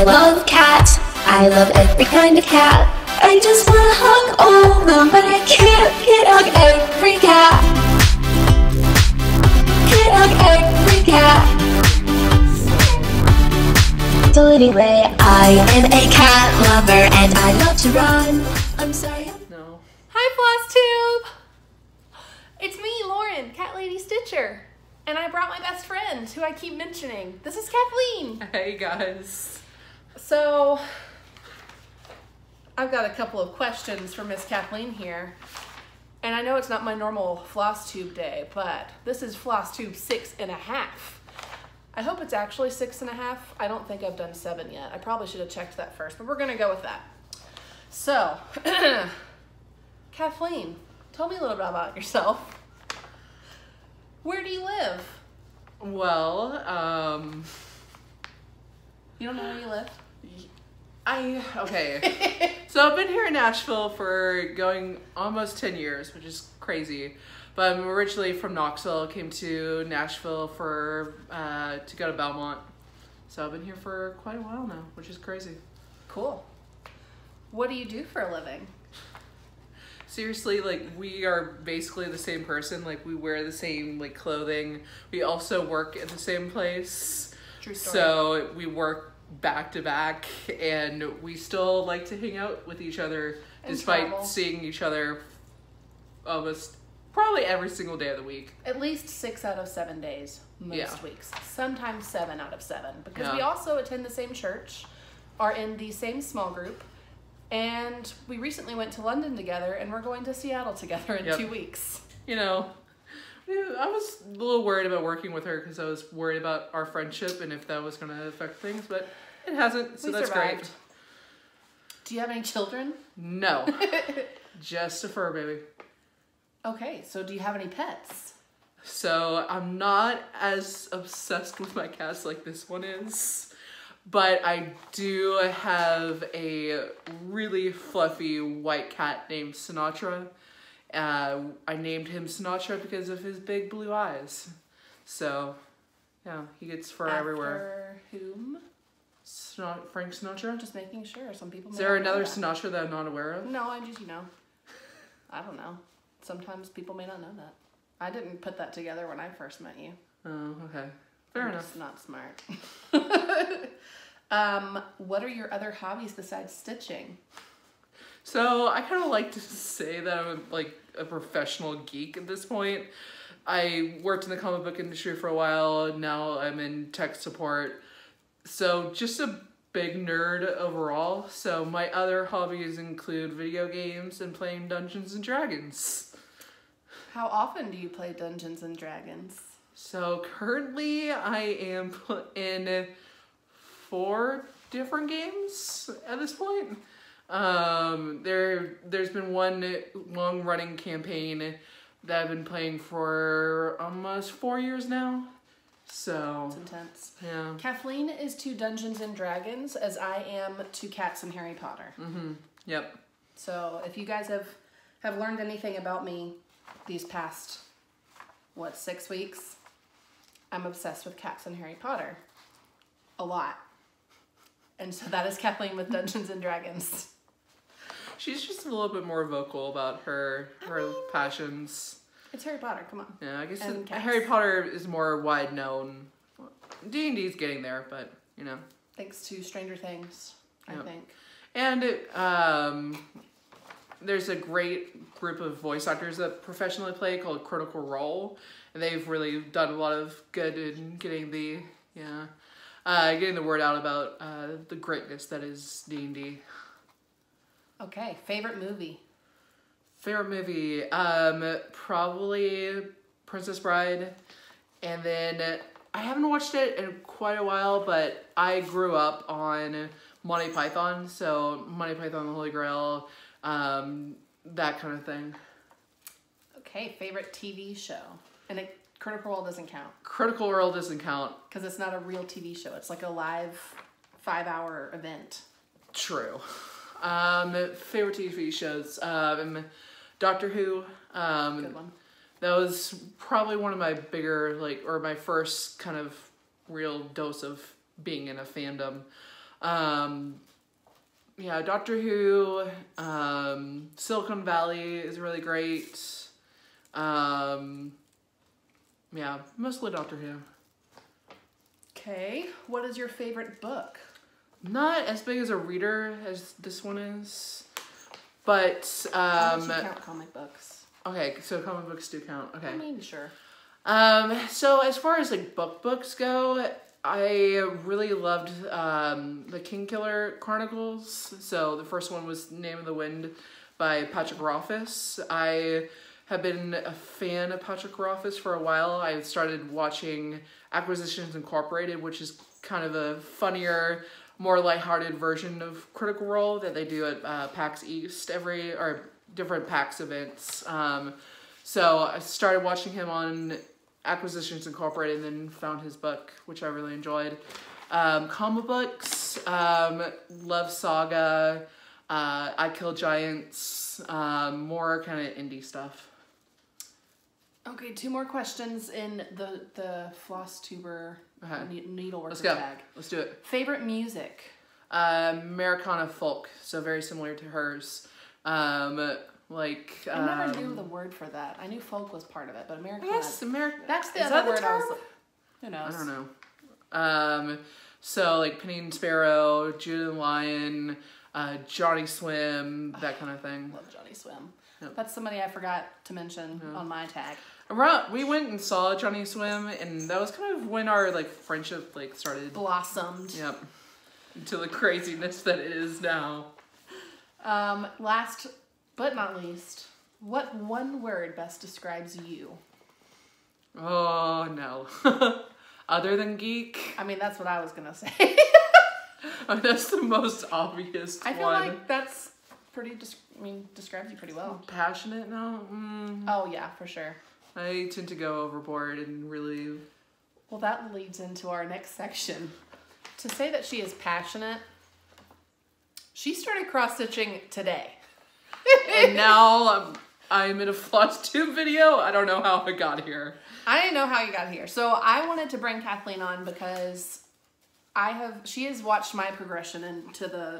love cats. I love every kind of cat. I just wanna hug all of them, but I can't hug every cat. Can't hug every cat. So anyway, I am a cat lover and I love to run. I'm sorry. No. Hi, Flosstube! It's me, Lauren, Cat Lady Stitcher. And I brought my best friend, who I keep mentioning. This is Kathleen. Hey, guys. So, I've got a couple of questions for Miss Kathleen here. And I know it's not my normal Flosstube day, but this is Flosstube 6.5. I hope it's actually 6.5. I don't think I've done 7 yet. I probably should have checked that first, but we're gonna go with that. So, Kathleen, tell me a little bit about yourself. Where do you live? Well, You don't know where you live? okay. So I've been here in Nashville for going almost 10 years, which is crazy. But I'm originally from Knoxville, came to Nashville for, to go to Belmont. So I've been here for quite a while now, which is crazy. Cool. What do you do for a living? Seriously, like, we are basically the same person. Like, we wear the same, like, clothing. We also work at the same place. True story. So we work back to back, and we still like to hang out with each other And despite travel. seeing each other almost probably every single day of the week. At least 6 out of 7 days, most Yeah. weeks. Sometimes 7 out of 7. Because Yeah. we also attend the same church, are in the same small group, and we recently went to London together, and we're going to Seattle together in Yep. 2 weeks. You know, I was a little worried about working with her because I was worried about our friendship and if that was going to affect things, but it hasn't, so We that's survived. great. Do you have any children? No, just a fur baby. Okay, so do you have any pets? So I'm not as obsessed with my cats like this one is, but I do have a really fluffy white cat named Sinatra. I named him Sinatra because of his big blue eyes. So, yeah, he gets fur everywhere. After whom? Frank Sinatra? Just making sure. Some people Is may there not know another that. Sinatra that I'm not aware of? No, I just, I don't know. Sometimes people may not know that. I didn't put that together when I first met you. Oh, okay. Fair I'm enough. just not smart. What are your other hobbies besides stitching? So I kind of like to say that I'm like a professional geek at this point. I worked in the comic book industry for a while. Now I'm in tech support. So just a big nerd overall. So my other hobbies include video games and playing Dungeons and Dragons. How often do you play Dungeons and Dragons? So currently I am in 4 different games at this point. There's been one long running campaign that I've been playing for almost 4 years now. So It's intense. yeah. Kathleen is to Dungeons and Dragons as I am to Cats and Harry Potter. Yep. So if you guys have learned anything about me these past, 6 weeks, I'm obsessed with Cats and Harry Potter. A lot. And so that is Kathleen with Dungeons and Dragons. She's just a little bit more vocal about her passions. It's Harry Potter, come on. Yeah, I guess And cats. Harry Potter is more wide known. D&D's getting there, but you know. Thanks to Stranger Things, I Yep. think. And there's a great group of voice actors that professionally play called Critical Role, and they've really done a lot of good in getting the word out about the greatness that is D&D. Okay, favorite movie? Favorite movie, probably Princess Bride, and then I haven't watched it in quite a while, but I grew up on Monty Python, so Monty Python and the Holy Grail, that kind of thing. Okay, favorite TV show? And Critical Role doesn't count. Critical Role doesn't count. Because it's not a real TV show. It's like a live 5-hour event. True. Favorite TV shows, Doctor Who. Good one. That was probably one of my bigger, or my first kind of real dose of being in a fandom. Yeah, Doctor Who, Silicon Valley is really great. Yeah, mostly Doctor Who. Okay, what is your favorite book? Not as big as a reader as this one is, but How much you count comic books? okay, so comic books do count. Okay. I mean, sure. So as far as like books go, I really loved the Kingkiller Chronicles. So the first one was Name of the Wind by Patrick Rothfuss. I have been a fan of Patrick Rothfuss for a while. I started watching Acquisitions Incorporated, which is kind of a funnier, more lighthearted version of Critical Role that they do at PAX East or different PAX events. So I started watching him on Acquisitions Incorporated and then found his book, which I really enjoyed. Comic books, Love Saga, I Kill Giants, more kind of indie stuff. Okay, 2 more questions in the Flosstuber needleworker Let's go. tag. Let's do it. Favorite music? Americana folk, so very similar to hers. I never knew the word for that. I knew folk was part of it, but Americana. Yes, That's the is other that the word I term? was. Who knows? I don't know. So like Penny and Sparrow, Jude and Lion, Johnny Swim, that kind of thing. Love Johnny Swim. Yep. That's somebody I forgot to mention on my tag. We went and saw Johnny Swim, and that was kind of when our like friendship like started Blossomed. Yep. To the craziness that it is now. Last but not least, what one word best describes you? Oh no. Other than geek? I mean, that's what I was gonna say. That's the most obvious I feel one. like that's pretty. Describes you pretty well. Passionate now? Oh yeah, for sure. I tend to go overboard and really... Well, that leads into our next section. To say that she is passionate, she started cross-stitching today. And now I'm in a Flosstube video. I don't know how I got here. I didn't know how you got here. So I wanted to bring Kathleen on because she has watched my progression into the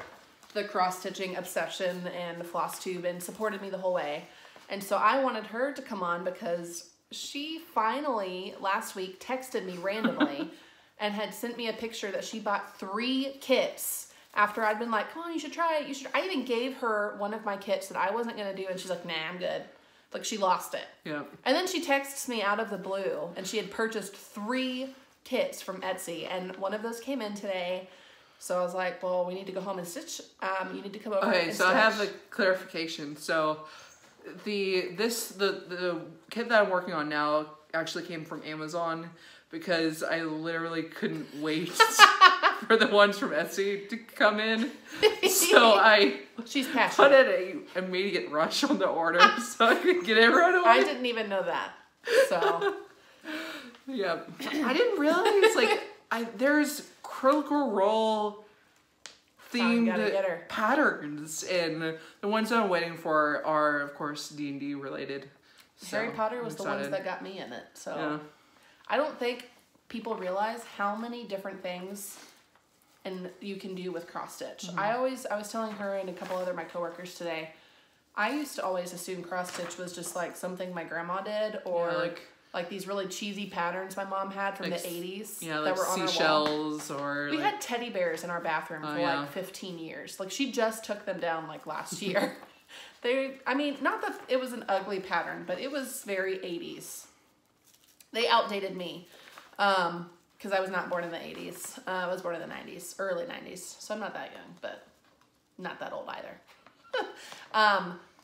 cross-stitching obsession and the Flosstube and supported me the whole way. And so I wanted her to come on because she finally, last week, texted me randomly and had sent me a picture that she bought 3 kits after I'd been like, come on, you should try it. I even gave her one of my kits that I wasn't going to do, and she's like, nah, I'm good. Like, she lost it. Yeah. And then she texts me out of the blue, and she had purchased 3 kits from Etsy, and one of those came in today. So I was like, well, we need to go home and stitch. You need to come over and Okay, so stitch. I have a clarification. So the kit that I'm working on now actually came from Amazon because I literally couldn't wait for the ones from Etsy to come in. So She's put passionate. an immediate rush on the order so I could get it right away. I didn't even know that. So Yeah. I didn't realize there's Critical Role gotta get her. themed patterns, and the ones that I'm waiting for are of course D&D related. So Harry Potter I'm was the excited. ones that got me in it. So Yeah. I don't think people realize how many different things and you can do with cross stitch. Mm-hmm. I was telling her and a couple other my coworkers today, I used to always assume cross stitch was just like something my grandma did, or Yeah, like these really cheesy patterns my mom had from Like, the 80s Yeah, that like were on our wall. seashells or We had teddy bears in our bathroom for yeah. like 15 years. Like, she just took them down like last year. Not that it was an ugly pattern, but it was very 80s. They outdated me because I was not born in the 80s. I was born in the 90s, early 90s. So I'm not that young, but not that old either.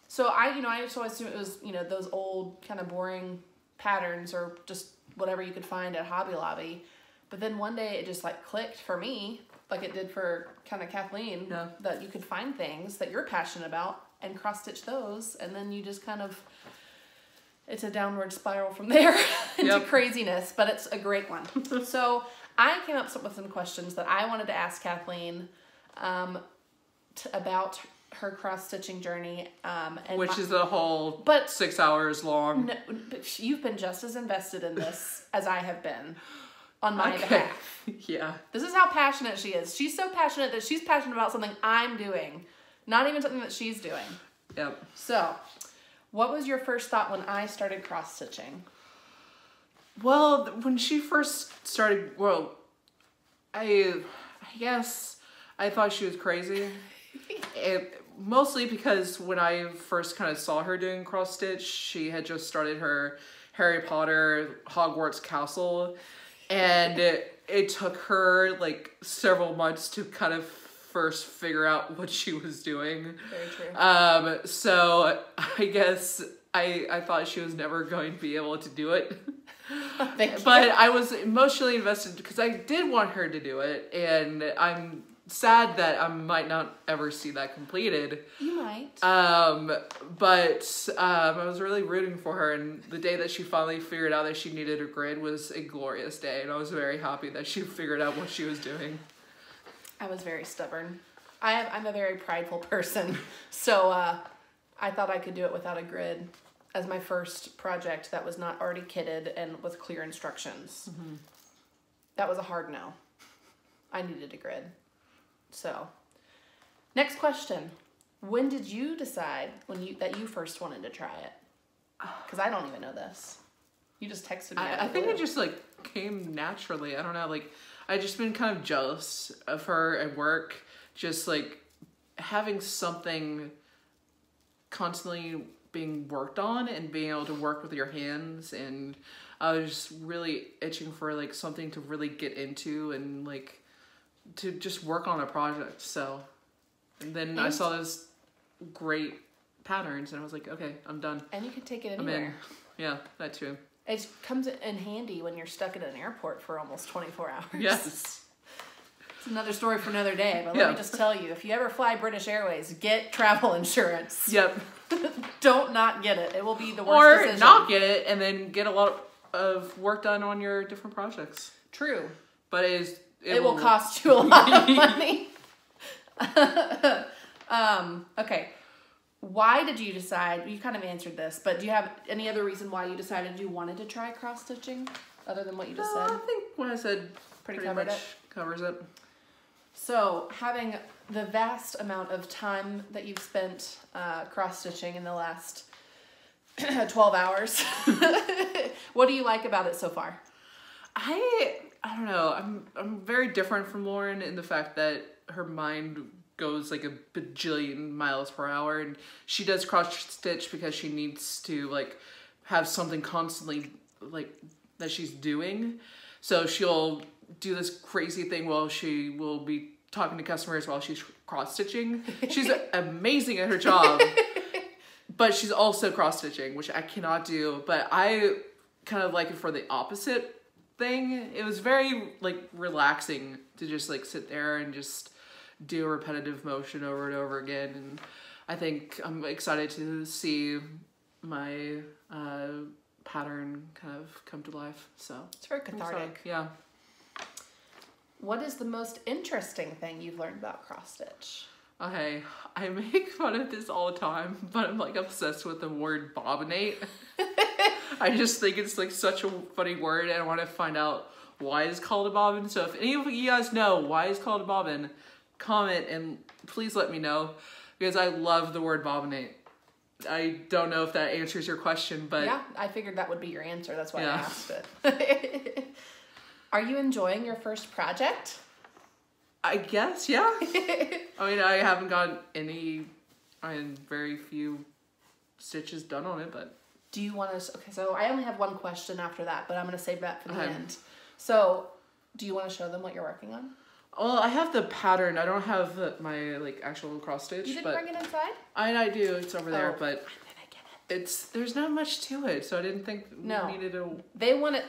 So I just always assumed it was, those old kind of boring patterns or just whatever you could find at Hobby Lobby. But then one day it just like clicked for me, like it did for kind of Kathleen, Yeah. that you could find things that you're passionate about and cross stitch those, and then you just kind of, it's a downward spiral from there into Yep. craziness, but it's a great one. So I came up with some questions that I wanted to ask Kathleen about her cross-stitching journey. which is a whole But- 6 hours long. No, but you've been just as invested in this as I have been. on my behalf. Yeah. This is how passionate she is. She's so passionate that she's passionate about something I'm doing, not even something that she's doing. Yep. So, what was your first thought when I started cross-stitching? Well, when she first started, well, I guess I thought she was crazy. Mostly because when I first kind of saw her doing cross stitch, she had just started her Harry Potter Hogwarts castle, and it took her like several months to kind of first figure out what she was doing. Very true. So I guess I thought she was never going to be able to do it. Thank you. But I was emotionally invested because I did want her to do it, and I'm sad that I might not ever see that completed. You might. But I was really rooting for her, and the day that she finally figured out that she needed a grid was a glorious day, and I was very happy that she figured out what she was doing. I was very stubborn. I'm a very prideful person, so I thought I could do it without a grid as my first project that was not already kitted and with clear instructions. Mm-hmm. That was a hard no. I needed a grid. So, next question. When did you decide that you first wanted to try it? Because I don't even know this. You just texted me. I think it just like came naturally. I don't know. Like I just been kind of jealous of her at work. Just like having something constantly being worked on and being able to work with your hands, and I was just really itching for like something to really get into and like to just work on a project. So, and then I saw those great patterns and I was like, okay, I'm done. And you can take it anywhere. I'm in. Yeah, that too. It comes in handy when you're stuck at an airport for almost 24 hours. Yes. It's another story for another day, but let me just tell you, if you ever fly British Airways, get travel insurance. Yep. Don't not get it. It will be the worst decision. Or not get it and then get a lot of work done on your different projects. True. But it will cost you a lot of money. Okay. Why did you decide, you kind of answered this, but do you have any other reason why you decided you wanted to try cross-stitching other than what you just said? I think what I said pretty much covers it. So, having the vast amount of time that you've spent cross-stitching in the last 12 hours, what do you like about it so far? I don't know. I'm very different from Lauren in the fact that her mind goes like a bajillion miles per hour, and she does cross stitch because she needs to like have something constantly like that she's doing. So she'll do this crazy thing while she will be talking to customers while she's cross stitching. She's amazing at her job, but she's also cross stitching, which I cannot do. But I kind of like it for the opposite thing. It was very like relaxing to just like sit there and just do a repetitive motion over and over again, and I think I'm excited to see my pattern kind of come to life. So it's very cathartic. Yeah. What is the most interesting thing you've learned about cross stitch? Okay, I make fun of this all the time, but I'm like obsessed with the word bobbinate. I just think it's like such a funny word, and I want to find out why it's called a bobbin. So if any of you guys know why it's called a bobbin, comment and please let me know, because I love the word bobbinate. I don't know if that answers your question, but yeah, I figured that would be your answer. That's why I asked it. Are you enjoying your first project? I guess, yeah. I mean, I haven't gotten very few stitches done on it, but. Do you want to, okay, so I only have one question after that, but I'm going to save that for the end. So, do you want to show them what you're working on? Well, I have the pattern. I don't have my like actual cross stitch. You didn't bring it inside? I do. It's over there, but there's not much to it, so I didn't think we needed a.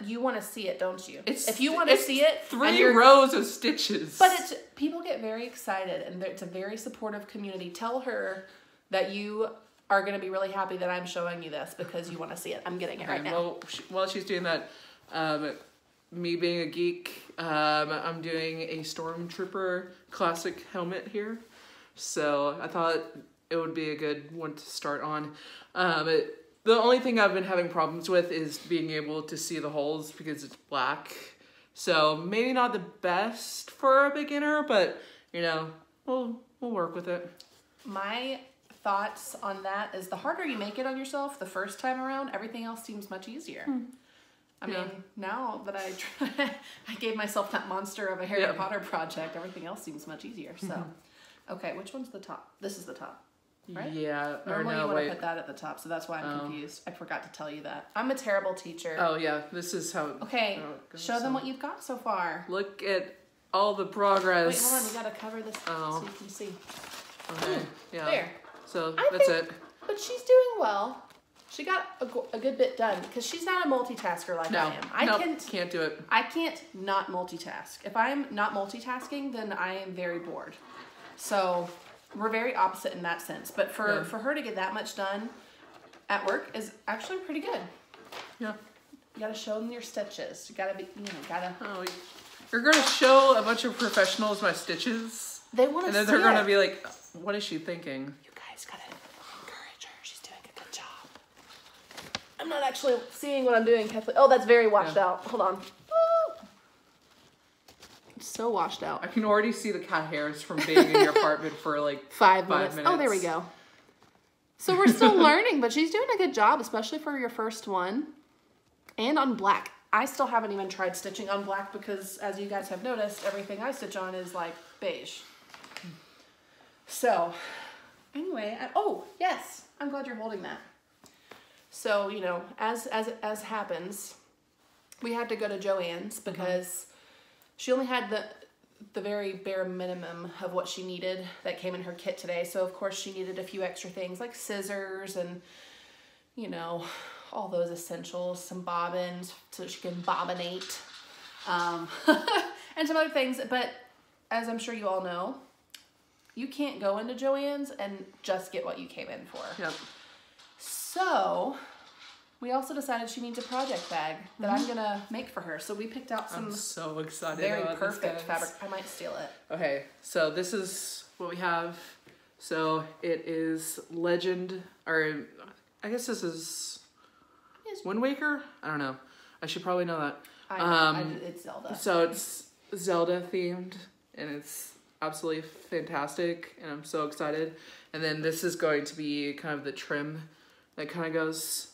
You want to see it, don't you? If you want to see it, 3 rows of stitches. But people get very excited, and it's a very supportive community. Tell her that you are going to be really happy that I'm showing you this because you want to see it. I'm getting it right now. Well, while she's doing that, me being a geek, I'm doing a Stormtrooper classic helmet here. So I thought it would be a good one to start on. The only thing I've been having problems with is being able to see the holes because it's black. So maybe not the best for a beginner, but you know, we'll work with it. My thoughts on that is the harder you make it on yourself the first time around, everything else seems much easier. I mean, now that I gave myself that monster of a Harry Potter project, everything else seems much easier. So, okay, which one's the top? This is the top, right? Yeah. Normally you want to put that at the top, so that's why I'm confused. I forgot to tell you that. I'm a terrible teacher. Oh yeah, this is how. Okay, show them what you've got so far. Look at all the progress. Wait, hold on. You gotta cover this so you can see. Okay. Yeah. There. So that's it. But she's doing well. She got a good bit done because she's not a multitasker like I am. Can't do it. I can't not multitask. If I'm not multitasking, then I am very bored. So we're very opposite in that sense. But for her to get that much done at work is actually pretty good. Yeah. You gotta show them your stitches. You gotta be, Oh, you're gonna show a bunch of professionals my stitches. They want to see and then they're gonna be like, "What is she thinking?" You guys gotta encourage her. She's doing a good job. I'm not actually seeing what I'm doing, Kathleen. Oh, that's very washed out. Hold on. It's so washed out. I can already see the cat hairs from being in your apartment for like 5 minutes. Oh, there we go. So we're still learning, but she's doing a good job, especially for your first one. And on black. I still haven't even tried stitching on black because, as you guys have noticed, everything I stitch on is like beige. So, anyway, oh, yes, I'm glad you're holding that. So, you know, as happens, we had to go to Joanne's because she only had the very bare minimum of what she needed that came in her kit today. So, of course, she needed a few extra things like scissors and, you know, all those essentials, some bobbins so she can bobbinate, and some other things. But as I'm sure you all know, you can't go into Joanne's and just get what you came in for. Yep. So we also decided she needs a project bag that I'm gonna make for her. So we picked out some I'm so excited very about perfect this, fabric. I might steal it. Okay, so this is what we have. So it is Legend, or I guess this is Wind Waker? I don't know. I should probably know that. I know. It's Zelda. So it's Zelda themed, and it's absolutely fantastic, and I'm so excited. And then this is going to be kind of the trim that kind of goes.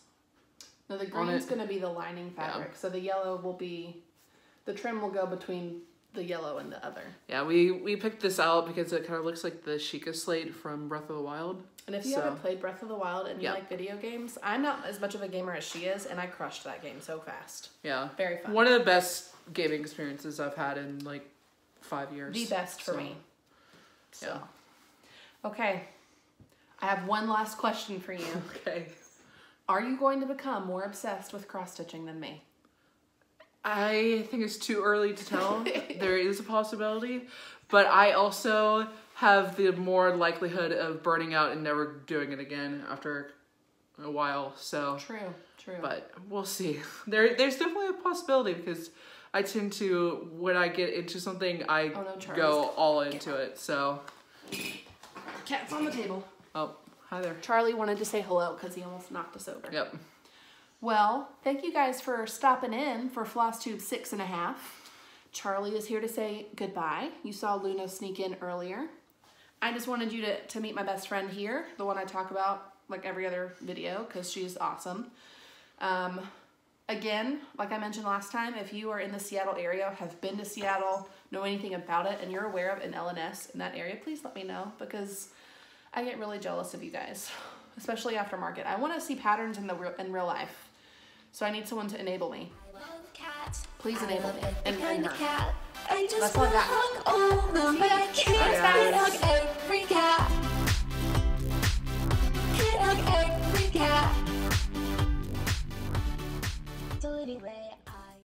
No, the green's going to be the lining fabric. So the yellow will be, the trim will go between the yellow and the other. Yeah, we picked this out because it kind of looks like the Sheikah slate from Breath of the Wild. And if you haven't played Breath of the Wild and you like video games, I'm not as much of a gamer as she is, and I crushed that game so fast. Yeah. Very fun. One of the best gaming experiences I've had in like 5 years. The best for me. So. Yeah. Okay. I have one last question for you. Okay. Are you going to become more obsessed with cross-stitching than me? I think it's too early to tell. There is a possibility, but I also have the more likelihood of burning out and never doing it again after a while. So True. But we'll see. There's definitely a possibility because I tend to, when I get into something, I go all into it. So cat's on the table. Oh, hi there. Charlie wanted to say hello because he almost knocked us over. Yep. Well, thank you guys for stopping in for Flosstube 6.5. Charlie is here to say goodbye. You saw Luna sneak in earlier. I just wanted you to meet my best friend here, the one I talk about like every other video because she's awesome. Again, like I mentioned last time, if you are in the Seattle area, have been to Seattle, know anything about it, and you're aware of an LNS in that area, please let me know because I get really jealous of you guys, especially aftermarket. I want to see patterns in real life. So I need someone to enable me. I love cats. Please enable me. And kind of cat. I just That's all I want to got. hug all of them, but I can't hug every cat. Can't hug every cat. So anyway.